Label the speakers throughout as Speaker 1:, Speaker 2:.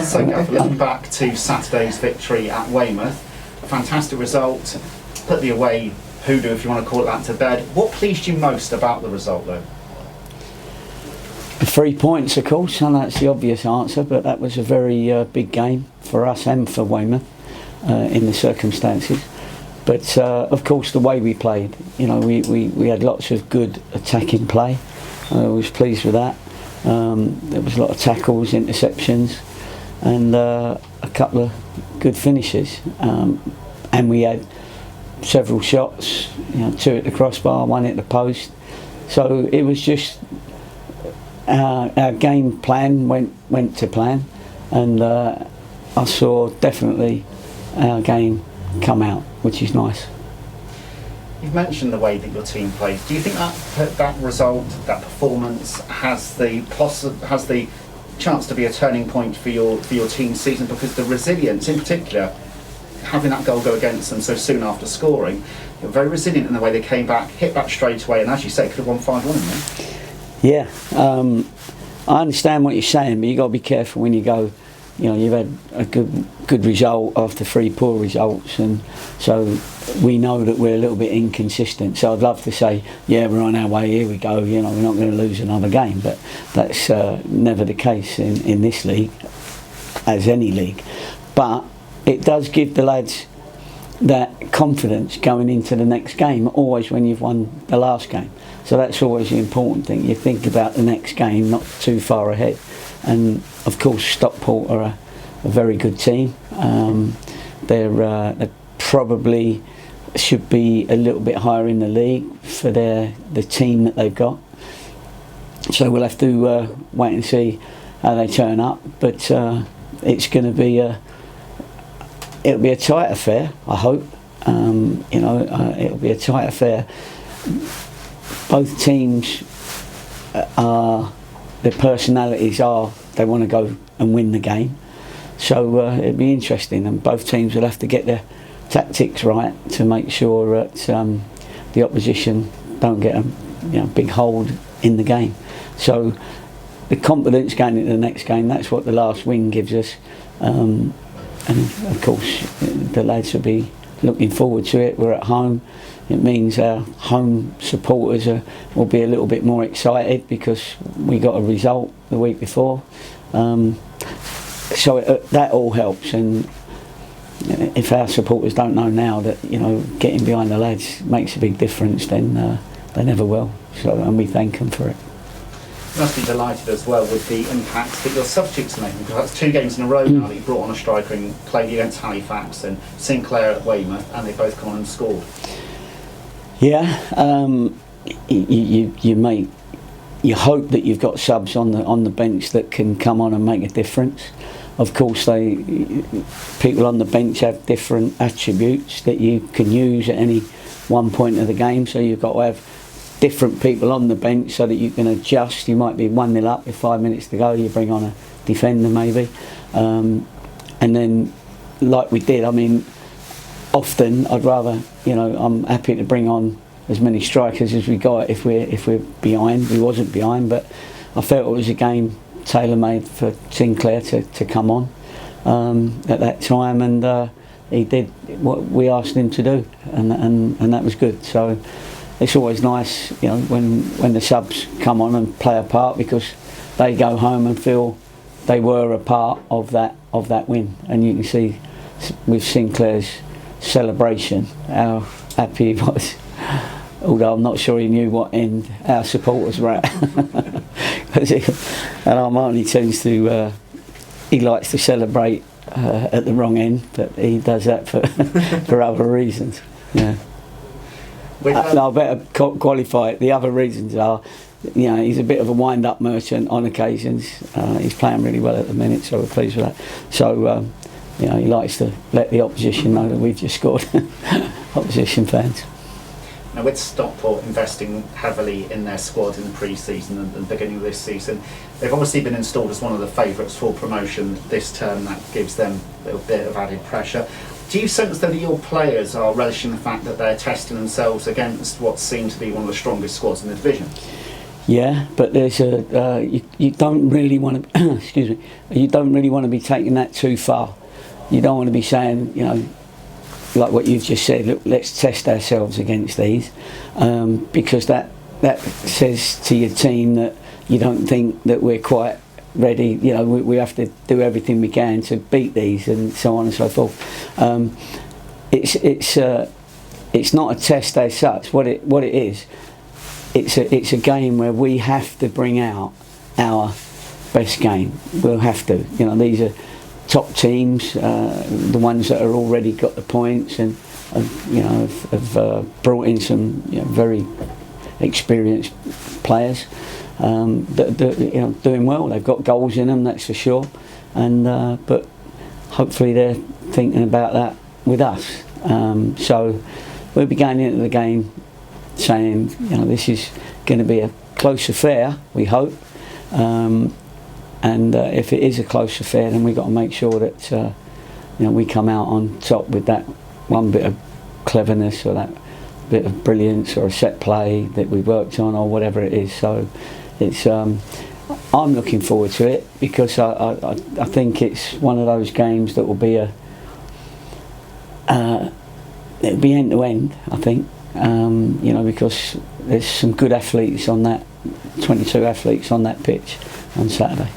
Speaker 1: So, Gaffer, looking back to Saturday's victory at Weymouth, a fantastic result, put the away hoodoo, if you want to call it that, to bed. What pleased you most about the result, though?
Speaker 2: The 3 points, of course, and that's the obvious answer, but that was a very big game for us and for Weymouth in the circumstances. But of course, the way we played, you know, we had lots of good attacking play. I was pleased with that. There was a lot of tackles, interceptions, and a couple of good finishes. And we had several shots, you know, 2 at the crossbar, 1 at the post. So it was just our game plan went to plan, and I saw definitely our game come out, which is nice.
Speaker 1: You've mentioned the way that your team plays. Do you think that result, that performance, has the chance to be a turning point for your team's season? Because the resilience, in particular, having that goal go against them so soon after scoring, you're very resilient in the way they came back, hit back straight away, and as you say, could have won 5-1 in there.
Speaker 2: Yeah, I understand what you're saying, but you've got to be careful when you go. You know, you've had a good result after 3 poor results, and so we know that we're a little bit inconsistent. So I'd love to say, yeah, we're on our way, here we go, you know, we're not going to lose another game, but that's never the case in this league, as any league. But it does give the lads that confidence going into the next game, always when you've won the last game. So that's always the important thing. You think about the next game, not too far ahead. And of course, Stockport are a very good team. They probably should be a little bit higher in the league for the team that they've got. So we'll have to wait and see how they turn up. But it's going to be it'll be a tight affair, I hope. You know, it'll be a tight affair. Both teams their personalities are they want to go and win the game, so it'll be interesting, and both teams will have to get their tactics right to make sure that the opposition don't get a big hold in the game. So the confidence going into the next game, that's what the last win gives us, and of course the lads will be looking forward to it. We're at home. It means our home supporters will be a little bit more excited because we got a result the week before. So that all helps, and if our supporters don't know now that, you know, getting behind the lads makes a big difference, then they never will. So, and we thank them for it.
Speaker 1: You must be delighted as well with the impact that your substitutes are making, because that's 2 games in a row now that you brought on a striker and played against Halifax and Sinclair at Weymouth, and they both come on and scored.
Speaker 2: Yeah, you hope that you've got subs on the bench that can come on and make a difference. Of course, people on the bench have different attributes that you can use at any one point of the game, so you've got to have different people on the bench so that you can adjust. You might be 1-0 up with 5 minutes to go, you bring on a defender maybe, and then like we did, I mean, often I'd rather, you know, I'm happy to bring on as many strikers as we got if we're behind. We wasn't behind, but I felt it was a game tailor-made for Sinclair to come on at that time, and he did what we asked him to do, and that was good. So it's always nice, you know, when the subs come on and play a part, because they go home and feel they were a part of that win, and you can see with Sinclair's celebration how happy he was, although I'm not sure he knew what end our supporters were at. And Armani tends to he likes to celebrate at the wrong end, but he does that for other reasons. Yeah. No, I better qualify it. The other reasons are, you know, he's a bit of a wind-up merchant on occasions. He's playing really well at the minute, so we're pleased with that. So you know, he likes to let the opposition know that we've just scored. Opposition fans.
Speaker 1: Now, with Stockport investing heavily in their squad in the pre-season and the beginning of this season, they've obviously been installed as one of the favourites for promotion this term. That gives them a little bit of added pressure. Do you sense that your players are relishing the fact that they're testing themselves against what seems to be one of the strongest squads in the division?
Speaker 2: Yeah, but there's you don't really want to excuse me. You don't really want to be taking that too far. You don't want to be saying, like what you've just said. Look, let's test ourselves against these, because that says to your team that you don't think that we're quite ready. We have to do everything we can to beat these, and so on and so forth. It's not a test as such. What it is. It's a game where we have to bring out our best game. We'll have to. These are top teams, the ones that are already got the points and have brought in some very experienced players that are doing well. They've got goals in them, that's for sure. And but hopefully they're thinking about that with us. So we'll be going into the game saying, this is going to be a close affair, we hope, and if it is a close affair, then we've got to make sure that we come out on top with that one bit of cleverness or that bit of brilliance or a set play that we worked on or whatever it is. So it's I'm looking forward to it, because I think it's one of those games that will be it'll be end to end, I think. Because there's some good athletes on that, 22 athletes on that pitch on Saturday.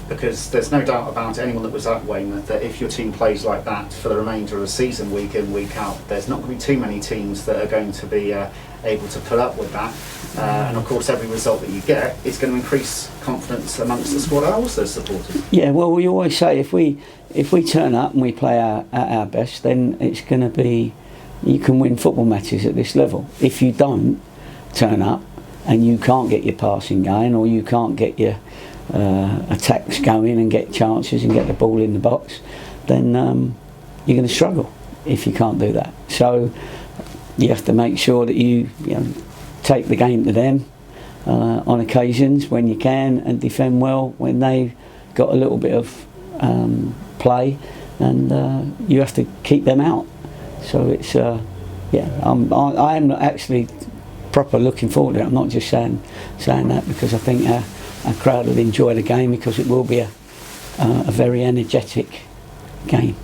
Speaker 1: Because there's no doubt about anyone that was at Weymouth that if your team plays like that for the remainder of the season, week in, week out, there's not going to be too many teams that are going to be able to put up with that. And of course, every result that you get is going to increase confidence amongst the squad and also supporters. Yeah,
Speaker 2: well, we always say if we turn up and we play at our best, then it's going to be. You can win football matches at this level. If you don't turn up and you can't get your passing going, or you can't get your attacks going and get chances and get the ball in the box, then you're going to struggle if you can't do that. So you have to make sure that you take the game to them on occasions when you can, and defend well when they've got a little bit of play, and you have to keep them out. So it's I am actually proper looking forward to it. I'm not just saying that because I think our crowd will enjoy the game, because it will be a very energetic game.